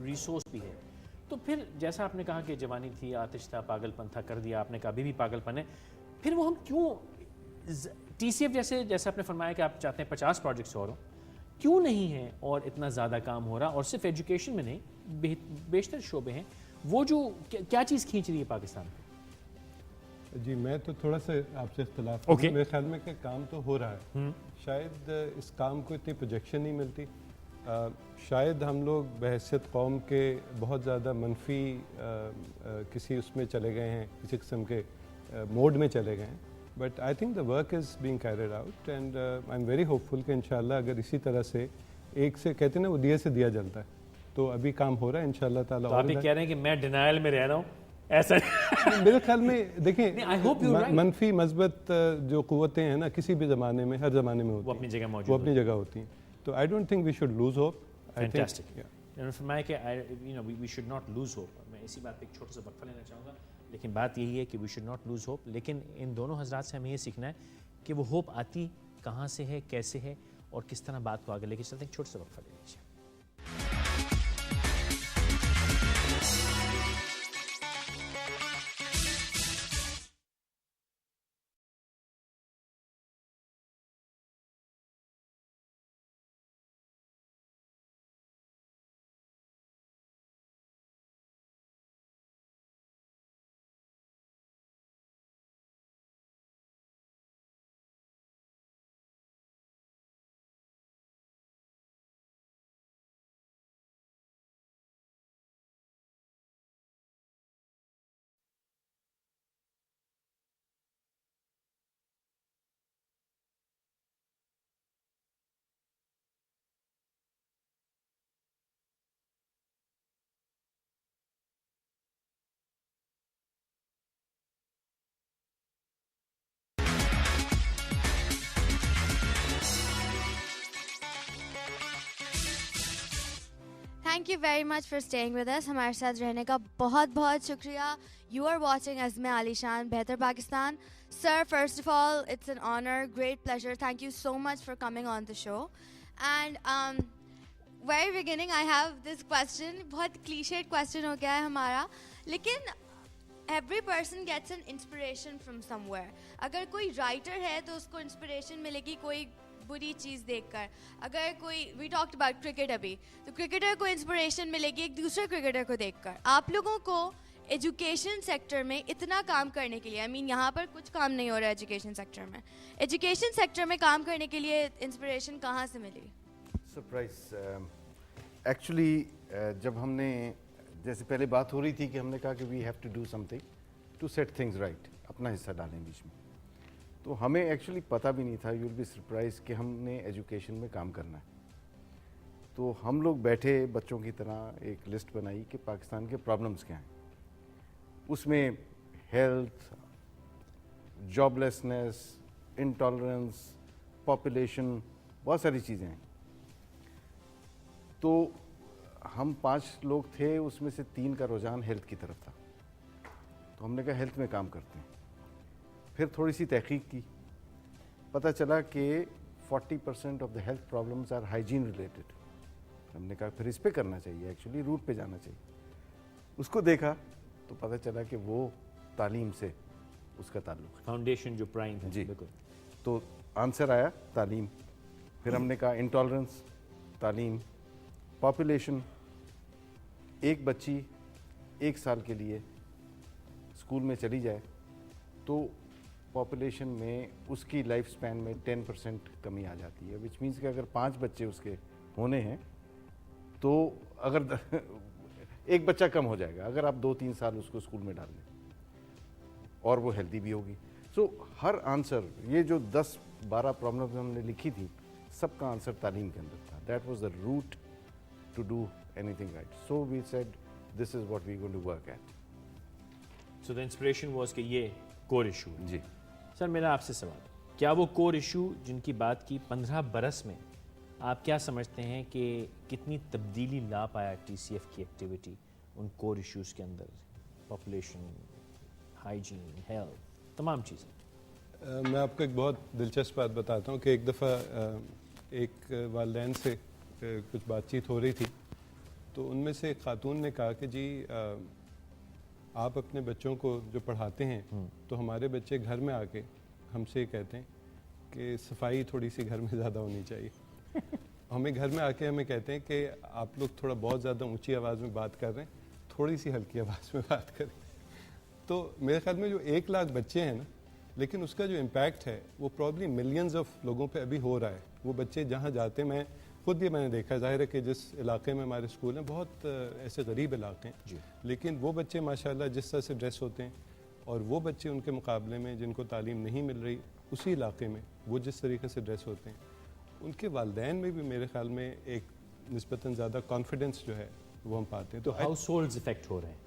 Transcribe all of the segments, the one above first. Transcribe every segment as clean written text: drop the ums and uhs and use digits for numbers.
Resource بھی ہے. تو پھر جیسا آپ نے کہا کہ جوانی تھی, آتش تھا, پاگل پن تھا, کر دیا آپ نے کہا, ابھی بھی پاگل پن ہے, پھر وہ ہم کیوں ٹی سی ایف جیسے آپ نے فرمایا کہ آپ چاہتے ہیں 50 پروجیکٹس اور ہوں, کیوں نہیں ہے اور اتنا زیادہ کام ہو رہا, اور صرف ایجوکیشن میں نہیں بیشتر شعبے ہیں, وہ جو کیا چیز کھینچ رہی ہے پاکستان کو؟ جی میں تو تھوڑا سا آپ سے اختلاف کروں. میرے خیال میں کہ کام تو ہو رہا ہے, شاید اس کام کو اتنی پروجیکشن نہیں ملتی, شاید ہم لوگ بحیثیت قوم کے بہت زیادہ منفی کسی اس میں چلے گئے ہیں, کسی قسم کے موڈ میں چلے گئے ہیں. But I think the work is being carried out and I am very hopeful کہ انشاءاللہ اگر اسی طرح سے ایک سے کہتے ہیں نا وہ دیے سے دیا جلتا ہے, تو ابھی کام ہو رہا ہے انشاءاللہ تعالیٰ. تو آپ یہ کہہ رہے ہیں کہ میں ڈینائل میں رہ رہا ہوں, ایسا میرے خیال میں دیکھیں منفی مثبت جو قوتیں ہیں نا کسی بھی زمانے میں, ہر زمانے میں ہوتی ہیں, وہ اپنی جگہ موجود, وہ اپنی جگہ ہوتی ہیں. تو I don't think we should lose hope. Fantastic. انہوں نے فرمایا کہ we should not lose hope. میں اسی بات پہ ایک چھوٹا سا وقفہ لینا چاہوں گا, لیکن بات یہی ہے کہ we should not lose hope. لیکن ان دونوں حضرات سے ہمیں یہ سیکھنا ہے کہ وہ ہوپ آتی کہاں سے ہے, کیسے ہے, اور کس طرح بات کو آگے لے کے چلتے ہیں. چھوٹا سا وقفہ لے لیجیے. Thank you very much for staying with us. ہمارے ساتھ رہنے کا بہت بہت شکریہ. یو آر واچنگ عزم عالی شان بہتر Pakistan. Sir, first of all it's an honour, great pleasure. Thank you so much for coming on the show. And very beginning I have this question. بہت کلیشیڈ کویسچن ہو گیا ہے ہمارا, لیکن every person gets an inspiration from somewhere. اگر کوئی writer ہے تو اس کو انسپریشن ملے گی کوئی بری چیز دیکھ کر. اگر کوئی وی ٹاکڈ اباؤٹ کرکٹ ابھی, تو کرکٹر کو انسپریشن ملے گی ایک دوسرے کرکٹر کو دیکھ کر. آپ لوگوں کو ایجوکیشن سیکٹر میں اتنا کام کرنے کے لیے, آئی مین یہاں پر کچھ کام نہیں ہو رہا ہے ایجوکیشن سیکٹر میں, ایجوکیشن سیکٹر میں کام کرنے کے لیے انسپریشن کہاں سے ملی؟ سرپرائز ایکچولی جب ہم نے, جیسے پہلے بات ہو رہی تھی کہ ہم نے کہا کہ we have to do something to set things right, اپنا حصہ ڈالیں بیچ میں, تو ہمیں ایکچولی پتہ بھی نہیں تھا, یو ول بی سرپرائز, کہ ہم نے ایجوکیشن میں کام کرنا ہے. تو ہم لوگ بیٹھے بچوں کی طرح ایک لسٹ بنائی کہ پاکستان کے پرابلمز کیا ہیں. اس میں health, job lessons, intolerance, population, بہت ساری چیزیں ہیں. تو ہم 5 لوگ تھے, اس میں سے 3 کا رجحان ہیلتھ کی طرف تھا. تو ہم نے کہا ہیلتھ میں کام کرتے ہیں. پھر تھوڑی سی تحقیق کی, پتہ چلا کہ 40% of the health problems are hygiene related. ہم نے کہا پھر اس پہ کرنا چاہیے, ایکچولی روٹ پہ جانا چاہیے. اس کو دیکھا تو پتہ چلا کہ وہ تعلیم سے اس کا تعلق ہے, فاؤنڈیشن جو پرائم ہے. جی تو آنسر آیا تعلیم. پھر ہم نے کہا انٹالرنس, تعلیم. پاپولیشن, ایک بچی 1 سال کے لیے اسکول میں چلی جائے تو پاپولیشن میں اس کی لائف سپین میں 10% کمی آ جاتی ہے, وچ مینس کہ اگر 5 بچے اس کے ہونے ہیں تو اگر ایک بچہ کم ہو جائے گا اگر آپ 2-3 سال اس کو اسکول میں ڈال دیں, اور وہ ہیلدی بھی ہوگی. سو ہر آنسر, یہ جو 10-12 پرابلمز ہم نے لکھی تھی, سب کا آنسر تعلیم کے اندر تھا. That was the root to do anything right. So we said this is what we going to work at. So the inspiration was کہ یہ کور ایشو. جی سر, میرا آپ سے سوال, کیا وہ کور ایشو جن کی بات کی 15 برس میں آپ کیا سمجھتے ہیں کہ کتنی تبدیلی لا پایا ٹی سی ایف کی ایکٹیویٹی ان کور ایشوز کے اندر؟ پاپولیشن, ہائیجین, ہیلتھ, تمام چیزیں. میں آپ کو ایک بہت دلچسپ بات بتاتا ہوں کہ ایک دفعہ ایک والدین سے کچھ بات چیت ہو رہی تھی, تو ان میں سے ایک خاتون نے کہا کہ جی آپ اپنے بچوں کو جو پڑھاتے ہیں تو ہمارے بچے گھر میں آ کے ہم سے کہتے ہیں کہ صفائی تھوڑی سی گھر میں زیادہ ہونی چاہیے. ہمیں گھر میں آ کے ہمیں کہتے ہیں کہ آپ لوگ تھوڑا بہت زیادہ اونچی آواز میں بات کر رہے ہیں, تھوڑی سی ہلکی آواز میں بات کریں. تو میرے خیال میں جو 1 لاکھ بچے ہیں نا, لیکن اس کا جو امپیکٹ ہے وہ پرابلی ملینز آف لوگوں پہ ابھی ہو رہا ہے. وہ بچے جہاں جاتے ہیں, میں خود بھی میں نے دیکھا, ظاہر ہے کہ جس علاقے میں ہمارے اسکول ہیں بہت ایسے غریب علاقے ہیں, لیکن وہ بچے ماشاءاللہ جس طرح سے ڈریس ہوتے ہیں, اور وہ بچے ان کے مقابلے میں جن کو تعلیم نہیں مل رہی اسی علاقے میں وہ جس طریقے سے ڈریس ہوتے ہیں, ان کے والدین میں بھی میرے خیال میں ایک نسبتاً زیادہ کانفیڈنس جو ہے وہ ہم پاتے ہیں. تو ہاؤس ہولڈز افیکٹ ہو رہے ہیں.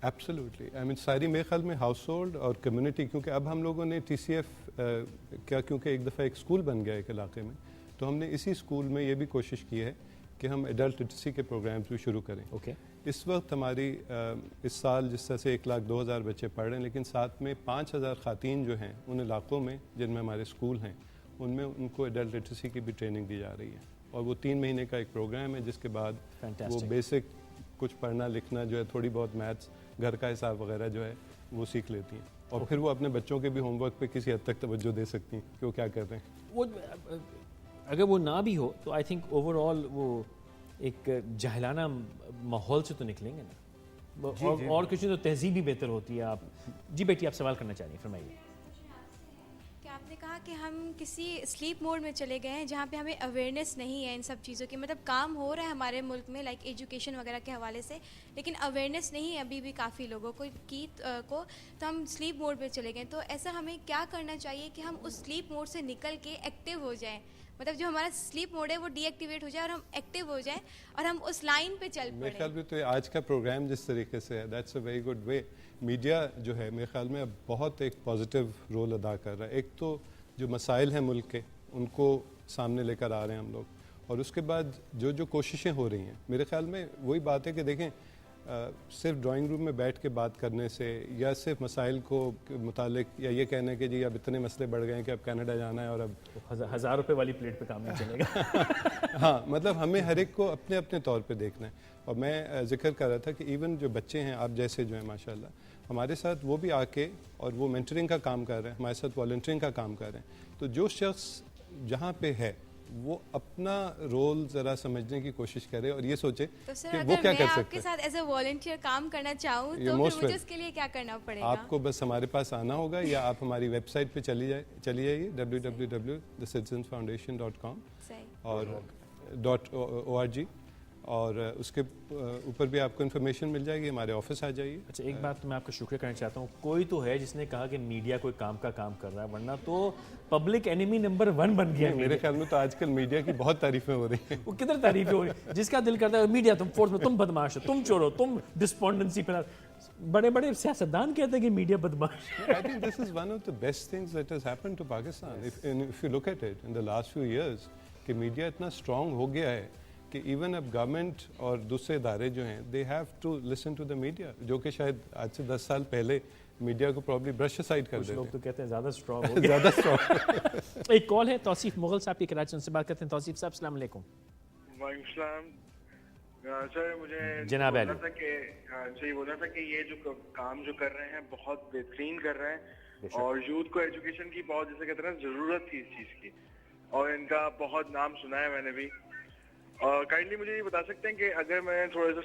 ایبسلیوٹلی, آئی مین ساری میرے خیال میں ہاؤس ہولڈ اور کمیونٹی, کیونکہ اب ہم لوگوں نے ٹی سی ایف کیا, کیونکہ ایک دفعہ ایک اسکول بن گیا ایک علاقے میں, تو ہم نے اسی اسکول میں یہ بھی کوشش کی ہے کہ ہم ایڈلٹ لٹریسی کے پروگرامز بھی شروع کریں. اوکے. اس وقت ہماری اس سال جس طرح سے 1,02,000 بچے پڑھ رہے ہیں, لیکن ساتھ میں 5,000 خواتین جو ہیں ان علاقوں میں جن میں ہمارے اسکول ہیں ان میں ان کو ایڈلٹ لٹریسی کی بھی ٹریننگ دی جا رہی ہے. اور وہ 3 مہینے کا ایک پروگرام ہے جس کے بعد وہ بیسک کچھ پڑھنا لکھنا جو ہے, تھوڑی بہت میتھس, گھر کا حساب وغیرہ جو ہے وہ سیکھ لیتی ہیں, اور پھر وہ اپنے بچوں کے بھی ہوم ورک پہ کسی حد تک توجہ دے سکتی ہیں کہ وہ کیا کر رہے ہیں. وہ اگر وہ نہ بھی ہو تو آئی تھنک اوور آل وہ ایک جاہلانہ ماحول سے تو نکلیں گے نا, اور کچھ تو تہذیب بھی بہتر ہوتی ہے. آپ جی بیٹی آپ سوال کرنا چاہ رہی ہیں, فرمائیے. کہ آپ نے کہا کہ ہم کسی سلیپ موڈ میں چلے گئے ہیں جہاں پہ ہمیں اویئرنیس نہیں ہے ان سب چیزوں کی, مطلب کام ہو رہا ہے ہمارے ملک میں لائک ایجوکیشن وغیرہ کے حوالے سے, لیکن اویئرنیس نہیں ہے ابھی بھی کافی لوگوں کو تو ہم سلیپ موڈ پہ چلے گئے. تو ایسا ہمیں کیا کرنا چاہیے کہ ہم اس سلیپ موڈ سے نکل کے ایکٹیو ہو جائیں, مطلب جو ہمارا سلیپ موڈ ہے وہ ڈی ایکٹیویٹ ہو جائے اور ہم ایکٹیو ہو جائیں اور ہم اس لائن پہ چل پڑیں. میرے خیال میں تو آج کا پروگرام جس طریقے سے ہے, that's a very good way. Media جو ہے میرے خیال میں اب بہت ایک پازیٹیو رول ادا کر رہا ہے. ایک تو جو مسائل ہیں ملک کے ان کو سامنے لے کر آ رہے ہیں ہم لوگ, اور اس کے بعد جو کوششیں ہو رہی ہیں, میرے خیال میں وہی بات ہے کہ دیکھیں صرف ڈرائنگ روم میں بیٹھ کے بات کرنے سے, یا صرف مسائل کو متعلق یا یہ کہنے کہ جی اب اتنے مسئلے بڑھ گئے ہیں کہ اب کینیڈا جانا ہے اور اب 1,000 روپے والی پلیٹ پہ کام نہیں چلے گا. ہاں, مطلب ہمیں ہر ایک کو اپنے اپنے طور پہ دیکھنا ہے. اور میں ذکر کر رہا تھا کہ ایون جو بچے ہیں آپ جیسے جو ہیں ماشاءاللہ ہمارے ساتھ, وہ بھی آ کے اور وہ مینٹرنگ کا کام کر رہے ہیں, ہمارے ساتھ والنٹرنگ کا کام کر رہے ہیں. تو جو شخص جہاں پہ ہے وہ اپنا رول ذرا سمجھنے کی کوشش کرے اور یہ سوچے کہ وہ کیا کر سکتے ہیں. آپ کے ساتھ ایز اے والنٹیئر کام کرنا چاہوں تو پھر مجھے اس کے لیے کیا کرنا پڑے گا؟ آپ کو بس ہمارے پاس آنا ہوگا, یا آپ ہماری ویب سائٹ پہ چلی جائیے www.thecitizensfoundation.com اور .org, اور اس کے اوپر بھی آپ کو انفارمیشن مل جائے گی. ہمارے آفس آ جائیے. اچھا, ایک بات میں آپ کا شکریہ کرنا چاہتا ہوں, کوئی تو ہے جس نے کہا کہ میڈیا کوئی کام کا کام کر رہا ہے, ورنہ تو پبلک اینیمی نمبر 1 بن گیا. میرے خیال میں تو آج کل میڈیا کی بہت تعریفیں ہو رہی ہیں. وہ کدھر تعریفیں ہو رہی ہیں, جس کا دل کرتا ہے میڈیا تم فورس میں, تم بدماش ہو, تم چور ہو, تم ڈسپونڈنسی پہ. بڑے بڑے سیاستدان کہتے ہیں کہ میڈیا بدماش ہے. I think this is one of the best things that has happened to Pakistan. If you look at it in the last few years, کہ میڈیا اتنا اسٹرانگ ہو گیا ہے کہ ایون اب گورنمنٹ اور دوسرے ادارے جو ہیں they have to listen to the media, جو کہ شاید آج سے 10 سال پہلے میڈیا کو پرابلی برش اسائڈ کر دیتے ہیں. لوگ تو کہتے ہیں زیادہ اسٹرانگ ہو گیا. زیادہ اسٹرانگ. ایک کال ہے, توصیف مغل صاحب کی کراچی سے بات کرتے ہیں. توصیف صاحب السلام علیکم. وعلیکم السلام. سر مجھے جناب بولنا تھا کہ صحیح بولنا تھا کہ یہ جو کام جو کر رہے ہیں بہت بہترین کر رہے ہیں, اور یوتھ کو ایجوکیشن کی بہت جیسے کہتے ہیں ضرورت تھی اس چیز کی, اور ان کا بہت نام سنا ہے میں نے بھی. اور کائنڈلی مجھے یہ بتا سکتے ہیں کہ اگر میں تھوڑا سا